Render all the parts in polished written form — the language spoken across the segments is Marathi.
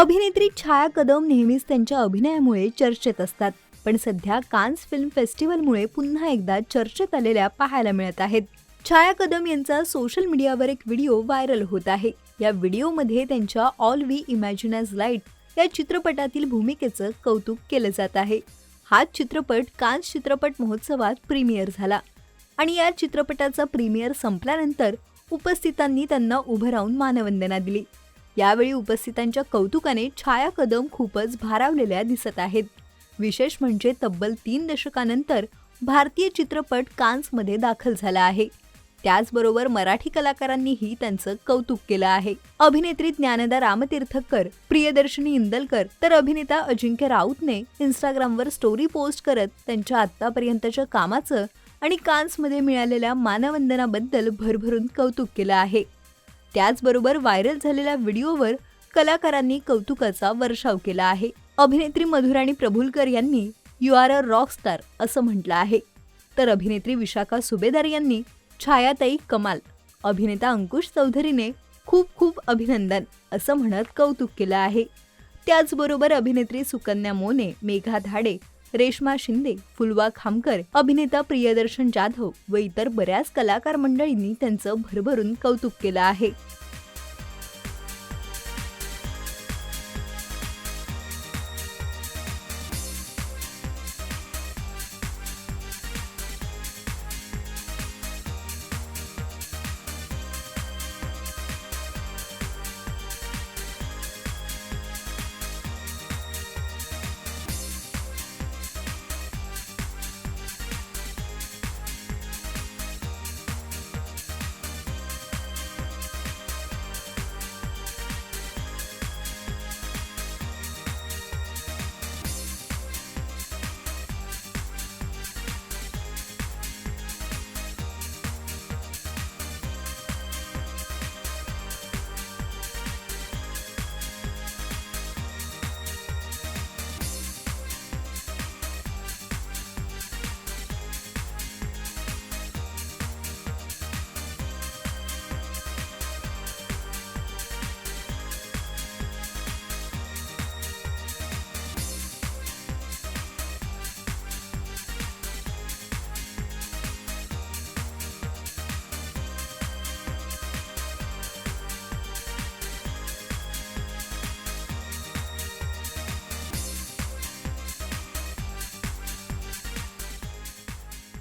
अभिनेत्री छाया कदम नेहमीच त्यांच्या अभिनयामुळे चर्चेत असतात, पण सध्या कान्स फिल्म फेस्टिवलमुळे पुन्हा एकदा चर्चेत आलेल्या पाहायला मिळत आहेत. छाया कदम यांचा सोशल मीडियावर एक व्हिडिओ व्हायरल होत आहे. या व्हिडिओमध्ये त्यांच्या all we imagine as light या चित्रपटातील भूमिकेचं कौतुक केलं जात आहे. हा चित्रपट कान्स चित्रपट महोत्सवात प्रीमियर झाला आणि या चित्रपटाचा प्रीमियर संपल्यानंतर उपस्थितांनी त्यांना उभं राहून मानवंदना दिली. यावेळी उपस्थितांच्या कौतुकाने छाया कदम खूपच भारावलेल्या दिसत आहेत. विशेष म्हणजे तब्बल 3 दशकानंतर भारतीय चित्रपट कान्समध्ये दाखल झाला आहे. त्याचबरोबर मराठी कलाकारांनीही त्यांचं कौतुक केलं आहे. अभिनेत्री ज्ञानदा रामतीर्थकर, प्रियदर्शनी इंदलकर तर अभिनेता अजिंक्य राऊतने इंस्टाग्रामवर स्टोरी पोस्ट करत त्यांच्या आतापर्यंतच्या कामाचं आणि कान्समध्ये मिळालेल्या मानवंदनाबद्दल भरभरून कौतुक केलं आहे. त्याचबरोबर व्हायरल झालेल्या व्हिडिओवर कलाकारांनी कौतुकाचा वर्षाव केला आहे. अभिनेत्री मधुराणी प्रभुलकर यांनी "you are a rock star" असं म्हटलं आहे, तर अभिनेत्री विशाखा सुभेदार यांनी "छायाताई कमाल", अभिनेता अंकुश चौधरीने "खूप खूप अभिनंदन" असं म्हणत कौतुक केलं आहे. त्याचबरोबर अभिनेत्री सुकन्या मोने, मेघा धाडे, रेश्मा शिंदे, फुलवा खामकर, अभिनेता प्रियदर्शन जाधव व इतर बऱ्याच कलाकार मंडळींनी त्यांचं भरभरून कौतुक केलं आहे.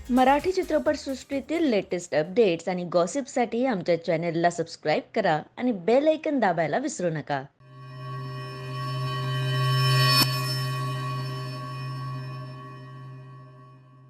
मराठी चित्रपटसृष्टीतील लेटेस्ट अपडेट्स आणि गॉसिपसाठी आमच्या चॅनेलला सबस्क्राईब करा आणि बेल ऐकन दाबायला विसरू नका.